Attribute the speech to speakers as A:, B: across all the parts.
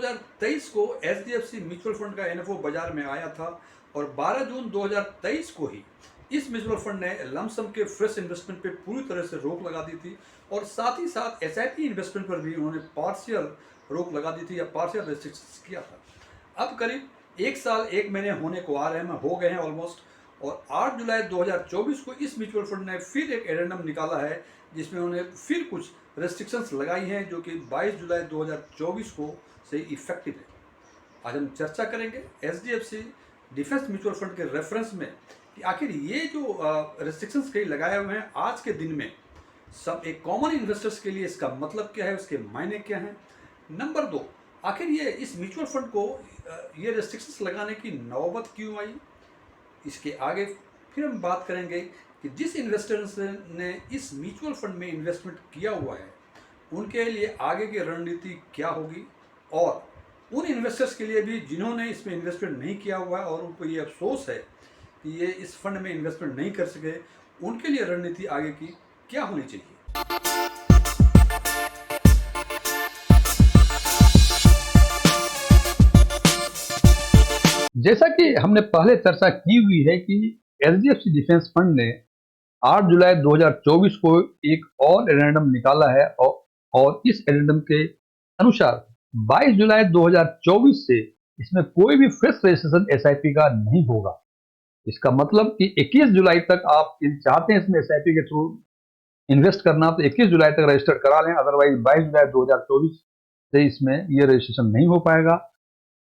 A: 2023 को HDFC mutual fund का NFO बाजार में आया था और 12 जून 2023 को ही इस म्यूचुअल फंड ने लमसम के फ्रेश इन्वेस्टमेंट पे पूरी तरह से रोक लगा दी थी और साथ ही साथ एसआईपी इन्वेस्टमेंट पर भी उन्होंने पार्शियल रोक लगा दी थी या पार्शियल रेस्ट्रिक्शंस किया था। अब करीब एक साल एक महीने होने को आ रहे हैं, हो गए हैं ऑलमोस्ट, और 8 जुलाई 2024 को इस म्यूचुअल फंड ने फिर एक एडेंडम निकाला है जिसमें उन्होंने फिर कुछ रेस्ट्रिक्शंस लगाई हैं जो कि 22 जुलाई 2024 को से इफेक्टिव है। आज हम चर्चा करेंगे एचडीएफसी डिफेंस म्यूचुअल फंड के रेफरेंस में कि आखिर ये जो रेस्ट्रिक्शंस कई लगाए हुए हैं आज के दिन में सब एक कॉमन इन्वेस्टर्स के लिए इसका मतलब क्या है, उसके मायने क्या हैं। नंबर 2, आखिर ये इस म्यूचुअल फंड को ये रेस्ट्रिक्शंस लगाने की नौबत क्यों आई। इसके आगे फिर हम बात करेंगे कि जिस इन्वेस्टर्स ने इस म्यूचुअल फंड में इन्वेस्टमेंट किया हुआ है उनके लिए आगे की रणनीति क्या होगी, और उन इन्वेस्टर्स के लिए भी जिन्होंने इसमें इन्वेस्टमेंट नहीं किया हुआ है और उनको ये अफसोस है कि ये इस फंड में इन्वेस्टमेंट नहीं कर सके, उनके लिए रणनीति आगे की क्या होनी चाहिए।
B: जैसा कि हमने पहले चर्चा की हुई है कि एचडीएफसी डिफेंस फंड ने 8 जुलाई 2024 को एक और एडेंडम निकाला है और इस एडेंडम के अनुसार 22 जुलाई 2024 से इसमें कोई भी फ्रेश रजिस्ट्रेशन एसआईपी का नहीं होगा। इसका मतलब कि 21 जुलाई तक आप चाहते हैं इसमें एसआईपी के थ्रू इन्वेस्ट करना तो 21 जुलाई तक रजिस्टर करा लें, अदरवाइज 22 जुलाई 2024 से इसमें ये रजिस्ट्रेशन नहीं हो पाएगा।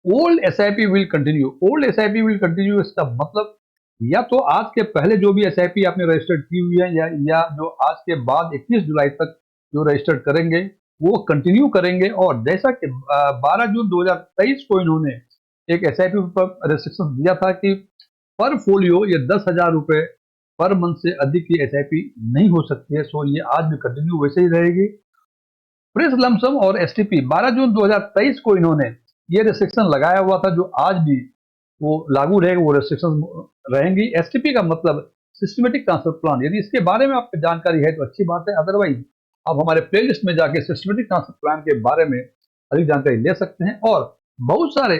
B: Old SIP will continue. Old SIP will continue इसका मतलब या तो आज के पहले जो भी एसआईपी आपने रजिस्टर्ड की हुई है या जो आज के बाद 21 जुलाई तक जो रजिस्टर्ड करेंगे वो कंटिन्यू करेंगे। और जैसा कि 12 जून 2023 को इन्होंने एक एसआईपी पर रेस्ट्रिक्शन दिया था कि पर फोलियो ये 10,000 रुपए पर मंथ से अधिक की एसआईपी नहीं हो सकती है। सो ये आज भी कंटिन्यू वैसे ही रहेगी। फ्रेश लमसम और एसटीपी 12 जून 2023 को इन्होंने ये रेस्ट्रिक्शन लगाया हुआ था जो आज भी वो लागू रहेगा, वो रेस्ट्रिक्शन रहेंगी। एसटीपी का मतलब सिस्टमेटिक ट्रांसफर प्लान। यदि इसके बारे में आपको जानकारी है तो अच्छी बात है, अदरवाइज आप हमारे प्लेलिस्ट में जाके सिस्टमेटिक ट्रांसफर प्लान के बारे में अधिक जानकारी ले सकते हैं। और बहुत सारे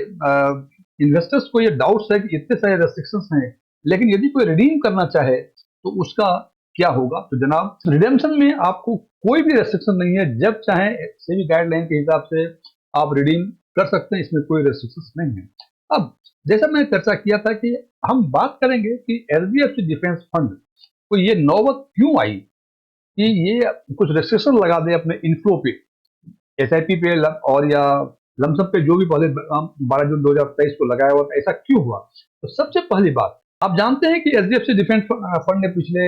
B: इन्वेस्टर्स को ये डाउट्स है कि इतने सारे रेस्ट्रिक्शंस हैं, लेकिन यदि कोई रिडीम करना चाहे तो उसका क्या होगा। तो जनाब, रिडेम्पशन में आपको कोई भी रेस्ट्रिक्शन नहीं है, जब चाहे सेबी गाइडलाइन के हिसाब से आप रिडीम कर सकते हैं, इसमें कोई रेस्ट्रिक्शंस नहीं है। अब जैसा मैंने चर्चा किया था कि हम बात करेंगे कि एचडीएफसी डिफेंस फंड को ये नौबत क्यों आई कि ये कुछ रेस्ट्रिक्शन लगा दे अपने इनफ्लो पे, एसआईपी पे और या लमसम पे, जो भी पहले 12 जून 2023 को लगाया हुआ था। ऐसा क्यों हुआ? तो सबसे पहली बात, आप जानते हैं कि एचडीएफसी डिफेंस फंड ने पिछले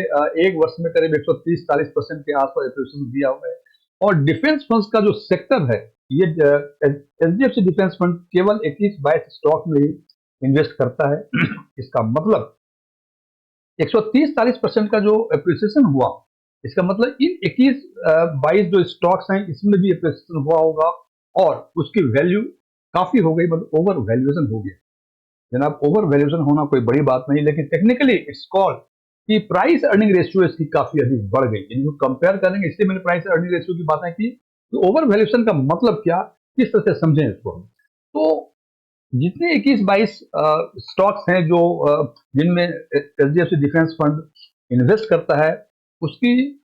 B: एक वर्ष में करीब 130-40% के आसपास एप्रिसिएशन दिया हुआ है। और डिफेंस फंड्स का जो सेक्टर है, ये एचडीएफसी डिफेंस फंड केवल 21-22 स्टॉक में ही इन्वेस्ट करता है। इसका मतलब 130-40% का जो एप्रिसिएशन हुआ, इसका मतलब इन 21-22 जो स्टॉक्स हैं इसमें भी एप्रिसिएशन हुआ होगा और उसकी वैल्यू काफी हो गई, मतलब ओवर वैल्यूएशन हो गया। जनाब, ओवर वैल्यूएशन होना कोई बड़ी बात नहीं, लेकिन टेक्निकली इट्स कॉल्ड कि प्राइस अर्निंग रेशियो इसकी काफी अधिक बढ़ गई। इनको कंपेयर करेंगे, इसलिए मैंने प्राइस अर्निंग रेशियो की बातें की। तो ओवर वैल्यूएशन का मतलब क्या, किस तरह से समझें इसको। तो जितने 21-22 स्टॉक्स हैं जो जिनमें एचडीएफसी डिफेंस फंड इन्वेस्ट करता है, उसकी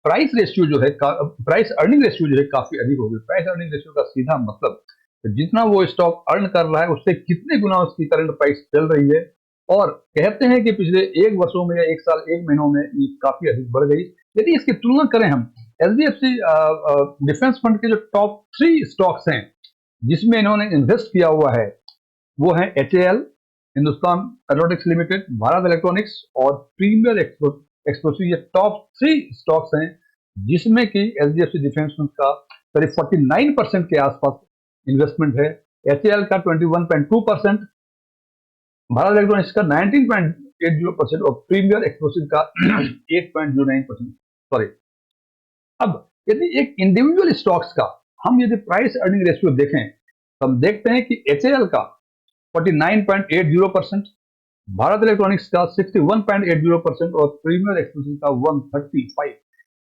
B: प्राइस रेशियो जो है, प्राइस अर्निंग रेशियो जो है काफी अधिक हो गई। प्राइस अर्निंग रेशियो का सीधा मतलब जितना वो स्टॉक अर्न कर रहा है उससे कितने गुना उसकी करंट प्राइस चल रही है। और कहते हैं कि पिछले एक वर्षों में या एक साल एक महीनों में ये काफी अधिक बढ़ गई। यदि इसकी तुलना करें हम एचडीएफसी डिफेंस फंड के जो टॉप 3 स्टॉक्स हैं जिसमें इन्होंने इन्वेस्ट किया हुआ है, वो है HAL, Hindustan aeronautics limited, Bharat electronics और प्रीमियर एक्सप्लोसिव। ये टॉप 3 स्टॉक्स हैं जिसमें कि एचडीएफसी डिफेंस फंड का करीब 49% के आसपास इन्वेस्टमेंट है। एचएएल का 21.2%, भारत इलेक्ट्रॉनिक्स का 19.80% और प्रीमियर एक्सप्लोसिव का 8.09%। सॉरी। अब यदि एक इंडिविजुअल स्टॉक्स का हम यदि प्राइस अर्निंग रेशियो देखें तो हम देखते हैं कि एचएएल का 49.80%, भारत इलेक्ट्रॉनिक्स का 61.80% और प्रीमियर एक्सप्लोसिव का 135।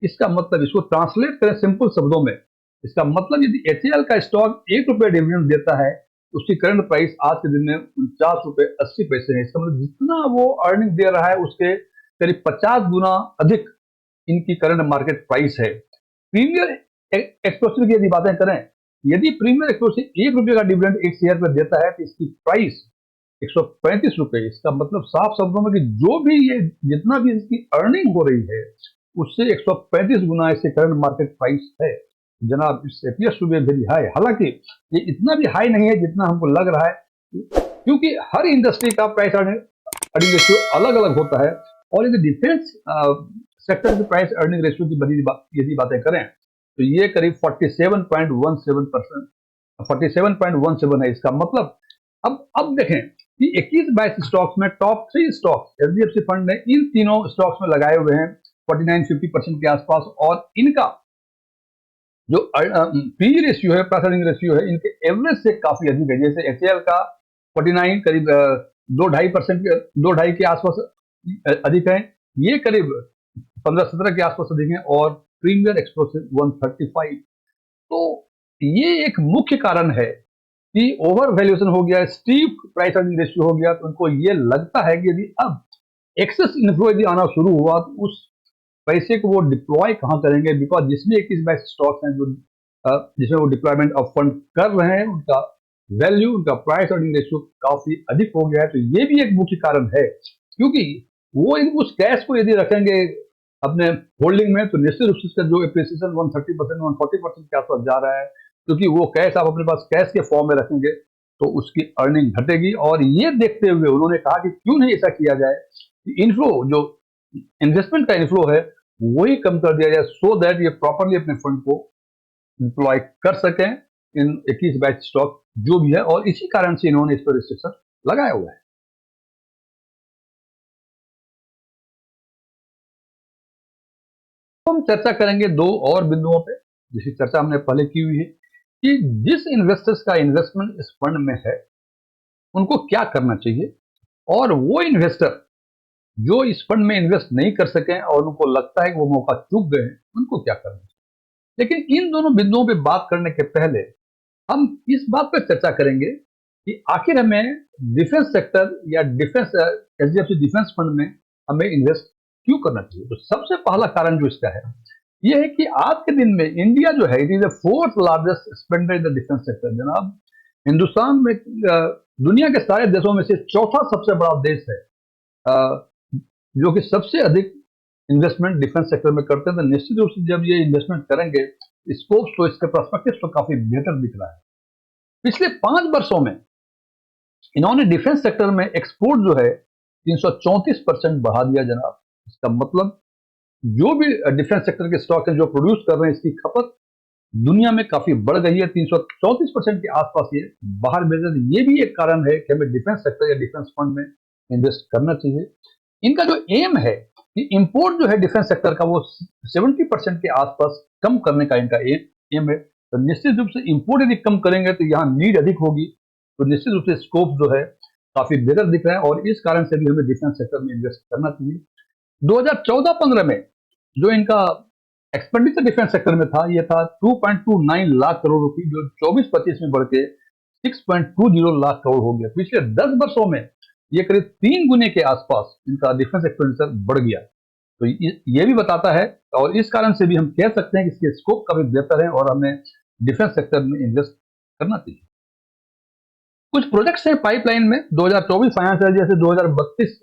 B: इसका मतलब, इसको ट्रांसलेट करें सिंपल शब्दों में, इसका मतलब यदि एचएएल का स्टॉक ₹1 डिविडेंड देता है उसकी करंट प्राइस आज के दिन में 49 रुपए 80 पैसे है। इसका मतलब जितना वो अर्निंग दे रहा है उसके करीब 50 गुना अधिक इनकी करंट मार्केट प्राइस है। प्रीमियर एक्सप्लोसिव की यदि बातें करें, यदि प्रीमियर एक्सप्लोसिव 1 रुपए का डिविडेंड एक शेयर पर देता है तो इसकी प्राइस 135 रुपए। इसका मतलब साफ शब्दों में कि जो भी ये जितना भी इसकी अर्निंग हो रही है उससे 135 गुना इसके करंट मार्केट प्राइस है। जनाब, it's appears to be very high. हालांकि ये इतना भी हाई नहीं है जितना हमको लग रहा है, क्योंकि हर इंडस्ट्री का प्राइस अर्निंग रेशियो अलग अलग होता है। और यदि डिफेंस सेक्टर के प्राइस अर्निंग रेशियो की यदि बातें करें तो ये करीब 47.17%, 47.17 है। इसका मतलब अब देखें कि 21-22 स्टॉक्स में टॉप 3 स्टॉक्स एचडीएफसी फंड ने इन तीनों स्टॉक्स में लगाए हुए हैं 49-50% के आसपास, और इनका जो पी रेशियो है, प्राइस अर्निंग रेशियो है, इनके एवरेज से काफी अधिक है। जैसे एचएएल का 49 करीब 2.5% 2.5 के आसपास अधिक है, ये करीब 15-17 के आसपास अधिक है, और प्रीमियर एक्सप्लोसिव 135। तो ये एक मुख्य कारण है कि ओवर वैल्यूएशन हो गया, स्टीप प्राइस अर्निंग रेशियो हो गया। तो उनको ये लगता है कि यदि अब एक्सेस इन्फ्लो यदि आना शुरू हुआ तो उस पैसे को वो डिप्लॉय कहां करेंगे, बिकॉज जिसमें 21-22 स्टॉक्स हैं जो जिसमें वो डिप्लॉयमेंट ऑफ फंड कर रहे हैं, उनका वैल्यू, उनका प्राइस अर्निंग रेशियो काफी अधिक हो गया है। तो ये भी एक मुख्य कारण है, क्योंकि वो उस कैश को यदि रखेंगे अपने होल्डिंग में तो निश्चित रूप से इसका जो एप्रिसिएशन 130% 140% के आसपास जा रहा है, क्योंकि वो कैश आप अपने पास कैश के फॉर्म में रखेंगे तो उसकी अर्निंग घटेगी। और ये देखते हुए उन्होंने कहा कि क्यों नहीं ऐसा किया जाए कि इनफ्लो, जो इन्वेस्टमेंट का इनफ्लो है, वही कम कर दिया जाए, सो दैट ये प्रॉपरली अपने फंड को डिप्लॉय कर सकें इन 21-22 स्टॉक जो भी है। और इसी कारण से इन्होंने इस पर रिस्ट्रिक्शन लगाया हुआ है। हम चर्चा करेंगे दो और बिंदुओं पे, जिसकी चर्चा हमने पहले की हुई है, कि जिस इन्वेस्टर्स का इन्वेस्टमेंट इस फंड में है उनको क्या करना चाहिए, और वो इन्वेस्टर जो इस फंड में इन्वेस्ट नहीं कर सके और उनको लगता है कि वो मौका चूक गए हैं, उनको क्या करना चाहिए। लेकिन इन दोनों बिंदुओं पे बात करने के पहले हम इस बात पर चर्चा करेंगे कि आखिर हमें डिफेंस सेक्टर या डिफेंस एचडीएफसी डिफेंस फंड में हमें इन्वेस्ट क्यों करना चाहिए। तो सबसे पहला कारण जो इसका है यह है कि आज के दिन में इंडिया जो है, it is the 4th largest spender in the defence sector. जनाब, हिंदुस्तान में दुनिया के सारे देशों में से चौथा सबसे बड़ा देश है जो कि सबसे अधिक इन्वेस्टमेंट डिफेंस सेक्टर में करते हैं। तो निश्चित रूप से जब ये इन्वेस्टमेंट करेंगे, स्कोप तो इसके पर्सपेक्टिव तो काफी बेहतर दिख रहा है। पिछले 5 वर्षों में इन्होंने डिफेंस सेक्टर में एक्सपोर्ट जो है 334% बढ़ा दिया। जनाब, इसका मतलब जो भी डिफेंस सेक्टर के स्टॉक है जो प्रोड्यूस कर रहे हैं, इसकी खपत दुनिया में काफी बढ़ गई है, 334% के आसपास ये बाहर भेज रहे हैं। ये भी एक कारण है कि हमें डिफेंस सेक्टर या डिफेंस फंड में इन्वेस्ट करना चाहिए। इनका जो एम है कि इंपोर्ट जो है डिफेंस सेक्टर का वो 70% के आसपास कम करने का इनका एम है। तो निश्चित रूप से इंपोर्ट यदि कम करेंगे तो यहाँ नीड अधिक होगी, तो निश्चित रूप से स्कोप जो है काफी बेहतर दिख रहा है, और इस कारण से भी हमें डिफेंस सेक्टर में इन्वेस्ट करना चाहिए। 2014-15 में जो इनका एक्सपेंडिचर डिफेंस सेक्टर में था, यह था 2.29 लाख करोड़ रुपए, जो 24-25 में बढ़ के 6.20 लाख करोड़ हो गया। पिछले 10 वर्षों में ये करीब 3 गुने के आसपास इनका डिफेंस एक्सपेंडिचर बढ़ गया। तो ये भी बताता है, और इस कारण से भी हम कह सकते हैं कि इसके स्कोप काफी बेहतर है और हमें डिफेंस सेक्टर में इन्वेस्ट करना चाहिए। कुछ प्रोजेक्ट्स हैं पाइपलाइन में 2024 फाइनेंशियल ईयर से 2032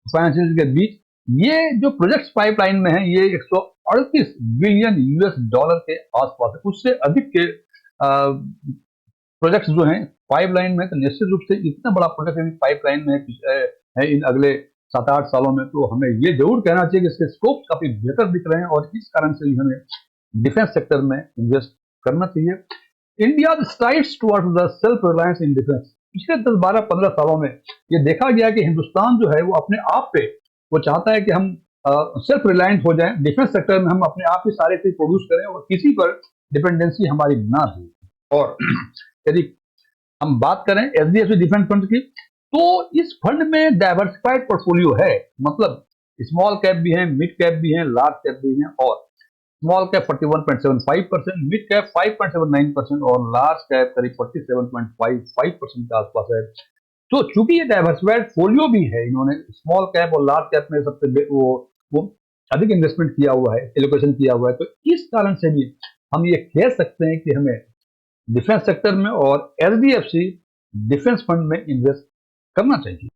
B: फाइनेंशियल के बीच। ये जो प्रोजेक्ट्स पाइपलाइन में है ये 138 बिलियन यूएस डॉलर के आसपास है। उससे अधिक के प्रोजेक्ट्स जो हैं पाइपलाइन में। तो निश्चित रूप से इतना बड़ा प्रोजेक्ट पाइपलाइन में है इन अगले 7-8 सालों में, तो हमें ये जरूर कहना चाहिए कि इसके स्कोप काफी बेहतर दिख रहे हैं, और इस कारण से भी हमें डिफेंस सेक्टर में इन्वेस्ट करना चाहिए। India strides towards the self reliance in defence. पिछले 10-12-15 सालों में ये देखा गया कि हिंदुस्तान जो है वो अपने आप पे वो चाहता है कि हम सेल्फ रिलायंट हो जाएं डिफेंस सेक्टर में, हम अपने आप ही सारे चीज प्रोड्यूस करें और किसी पर डिपेंडेंसी हमारी ना हो। और यदि हम बात करें एचडीएफसी डिफेंस फंड की, तो इस फंड में डाइवर्सिफाइड पोर्टफोलियो है, मतलब स्मॉल कैप भी है, मिड कैप भी है, लार्ज कैप भी है, और स्मॉल कैप 41.75%, मिड कैप 5.79% और लार्ज कैप करीब 47.55% के आसपास है। तो चूंकि ये डाइवर्सिफाइड फोलियो भी है, इन्होंने स्मॉल कैप और लार्ज कैप में वो अधिक इन्वेस्टमेंट किया हुआ है, एलोकेशन किया हुआ है, तो इस कारण से भी हम ये कह सकते हैं कि हमें डिफेंस सेक्टर में और एचडीएफसी डिफेंस फंड में इन्वेस्ट करना चाहिए।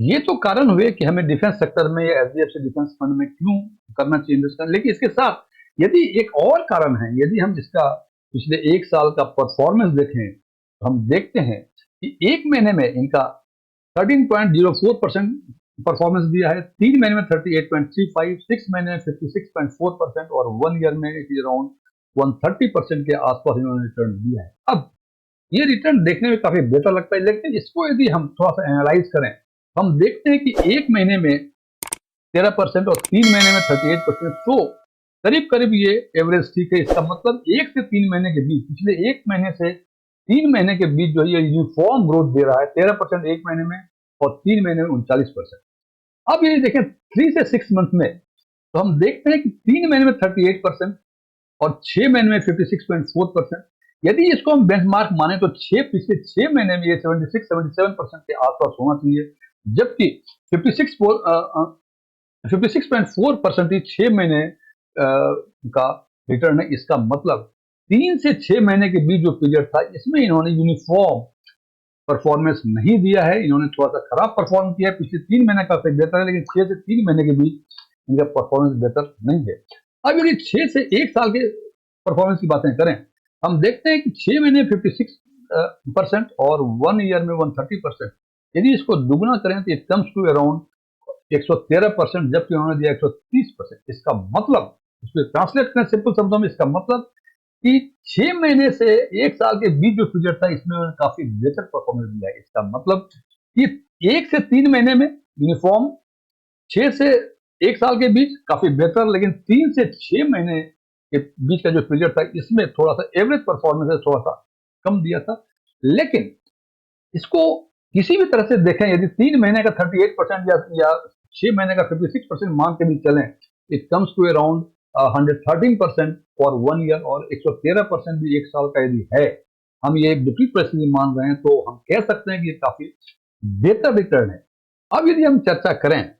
B: ये तो कारण हुए कि हमें डिफेंस सेक्टर में या एचडीएफसी डिफेंस फंड में क्यों करना चाहिए इन्वेस्ट करना, लेकिन इसके साथ यदि एक और कारण है, यदि हम इसका पिछले एक साल का परफॉर्मेंस देखें तो हम देखते हैं कि एक महीने में इनका 13.04% परफॉर्मेंस दिया है, 3 महीने में 38.35, 6 महीने में 56.4% और 1 ईयर में अराउंड 130% के आसपास इन्होंने रिटर्न दिया है। अब ये रिटर्न देखने में काफी बेहतर लगता है, लेकिन इसको यदि हम थोड़ा सा एनालाइज करें, हम देखते हैं कि एक महीने में 13% और 3 महीने में 38%, तो करीब करीब ये एवरेज ठीक है। इसका मतलब 1 से 3 महीने के बीच, पिछले एक महीने से 3 महीने के बीच जो ये यूनिफॉर्म ग्रोथ दे रहा है, 13% एक महीने में और 3 महीने में 39%। अब यदि देखें 3 से 6 मंथ में, तो हम देखते हैं कि 3 महीने में 38% और 6 महीने में 56.4%। यदि इसको हम बेंचमार्क माने तो पिछले 6 महीने में ये 76-77% के आसपास होना चाहिए, जबकि 56.4% ही 6 महीने का रिटर्न है। इसका मतलब 3 से 6 महीने के बीच जो पीरियड था, इसमें इन्होंने यूनिफॉर्म परफॉर्मेंस नहीं दिया है, इन्होंने थोड़ा सा खराब परफॉर्म किया है। पिछले 3 महीने काफी बेहतर है, लेकिन 6 से 3 महीने के बीच इनका परफॉर्मेंस बेहतर नहीं है। अब यदि 6 से 1 साल के परफॉर्मेंस की बातें करें, हम देखते हैं कि 6 महीने 56% और 1 ईयर में 130%। यदि इसको दुगुना करें तो इट कम्स टू अराउंड 113%, जबकि उन्होंने दिया 130%। इसका मतलब, इसको ट्रांसलेट करें सिंपल शब्दों में, इसका मतलब कि 6 महीने से 1 साल के बीच जो पीरियड था, इसमें उन्होंने काफी बेहतर परफॉर्मेंस दिया है। इसका मतलब कि 1 से 3 महीने में यूनिफॉर्म, 6 से 1 साल के बीच काफी बेहतर, लेकिन 3 से 6 महीने के बीच का जो पीरियड था, इसमें थोड़ा सा एवरेज परफॉर्मेंस है, थोड़ा सा कम दिया था। लेकिन इसको किसी भी तरह से देखें, यदि 3 महीने का 38% या 6 महीने का 56% मान के भी चलें, it comes to around 113% for 1 year और 113% भी 1 साल का यदि है, हम ये विपरीत परिस्थिति मान रहे हैं, तो हम कह सकते हैं कि ये काफी बेहतर रिटर्न है। अब यदि हम चर्चा करें,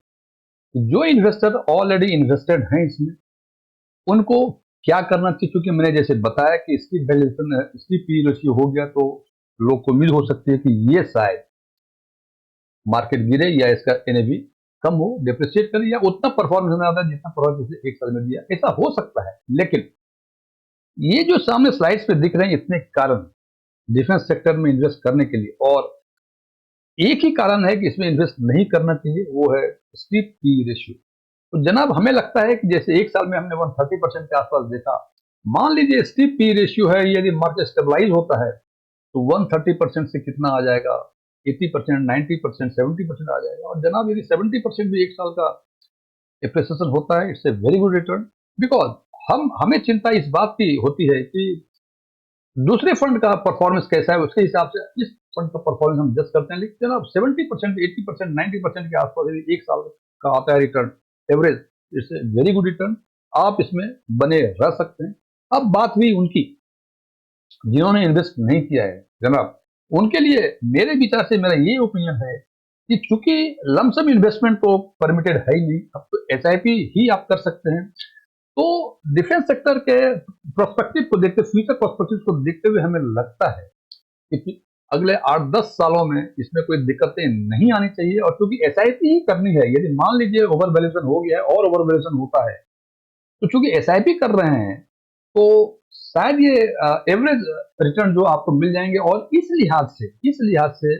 B: जो इन्वेस्टर ऑलरेडी इन्वेस्टेड हैं इसमें, उनको क्या करना चाहिए, क्योंकि मैंने जैसे बताया कि इसकी वैल्यूएशन, इसकी पी रेशियो हो गया तो लोग को उम्मीद हो सकती है कि ये शायद मार्केट गिरे या इसका एनएवी कम हो, डिप्रिशिएट करे, या उतना परफॉर्मेंस ना आता जितना परफॉर्मेंस एक साल में दिया, ऐसा हो सकता है। लेकिन ये जो सामने स्लाइड्स पे दिख रहे हैं, इतने कारण डिफेंस सेक्टर में इन्वेस्ट करने के लिए, और एक ही कारण है कि इसमें इन्वेस्ट नहीं करना चाहिए, वो है स्टीप पी रेशियो। तो जनाब, हमें लगता है कि जैसे एक साल में हमने 130% के आसपास देखा, मान लीजिए स्टीप पी रेशियो है, यदि मार्केट स्टेबलाइज होता है तो 130% से कितना आ जाएगा, 80%, 90%, 70% आ जाएगा। और जनाब, यदि 70% भी एक साल का एप्रिसिएशन होता है, it's a very good return. Because हमें चिंता इस बात की होती है कि दूसरे फंड का परफॉर्मेंस कैसा है, उसके हिसाब से इस फंड का परफॉर्मेंस हम जज करते हैं। लेकिन जनाब 70%, 80%, 90% के आसपास यदि एक साल का आता है return average, it's a very good return. आप इसमें बने रह सकते हैं। अब बात हुई उनकी जिन्होंने इन्वेस्ट नहीं किया है, जनाब, उनके लिए मेरे विचार से मेरा ये ओपिनियन है कि चूंकि लमसम इन्वेस्टमेंट तो परमिटेड है ही नहीं, अब तो एसआईपी ही आप कर सकते हैं। तो डिफेंस सेक्टर के प्रोस्पेक्टिव को देखते, फ्यूचर प्रोस्पेक्टिव को देखते हुए हमें लगता है कि अगले 8-10 सालों में इसमें कोई दिक्कतें नहीं आनी चाहिए। और क्योंकि एसआईपी ही करनी है, यदि मान लीजिए ओवर वैल्यूएशन हो गया है और ओवर वैल्यूएशन होता है, तो चूंकि एसआईपी कर रहे हैं, तो शायद ये एवरेज रिटर्न जो आपको मिल जाएंगे। और इस लिहाज से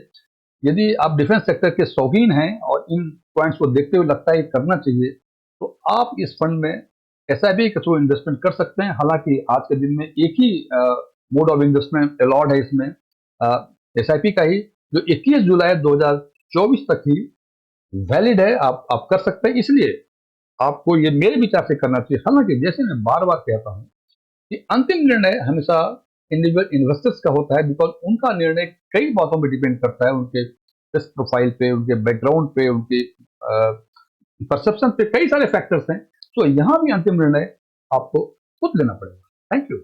B: यदि आप डिफेंस सेक्टर के शौकीन हैं और इन पॉइंट्स को देखते हुए लगता है करना चाहिए, तो आप इस फंड में एसआईपी के थ्रू इन्वेस्टमेंट कर सकते हैं। हालांकि आज के दिन में एक ही मोड ऑफ इन्वेस्टमेंट अलाउड है इसमें, एसआईपी का ही, जो 21 जुलाई 2024 तक ही वैलिड है। आप कर सकते हैं, इसलिए आपको ये मेरे विचार से करना चाहिए। हालांकि जैसे मैं बार बार कहता हूं कि अंतिम निर्णय हमेशा इंडिविजुअल इन्वेस्टर्स का होता है, बिकॉज उनका निर्णय कई बातों पर डिपेंड करता है, उनके रिस्क प्रोफाइल पे, उनके बैकग्राउंड पे, उनके परसेप्शन पे कई सारे फैक्टर्स हैं, तो यहाँ भी अंतिम निर्णय आपको खुद लेना पड़ेगा। Thank you.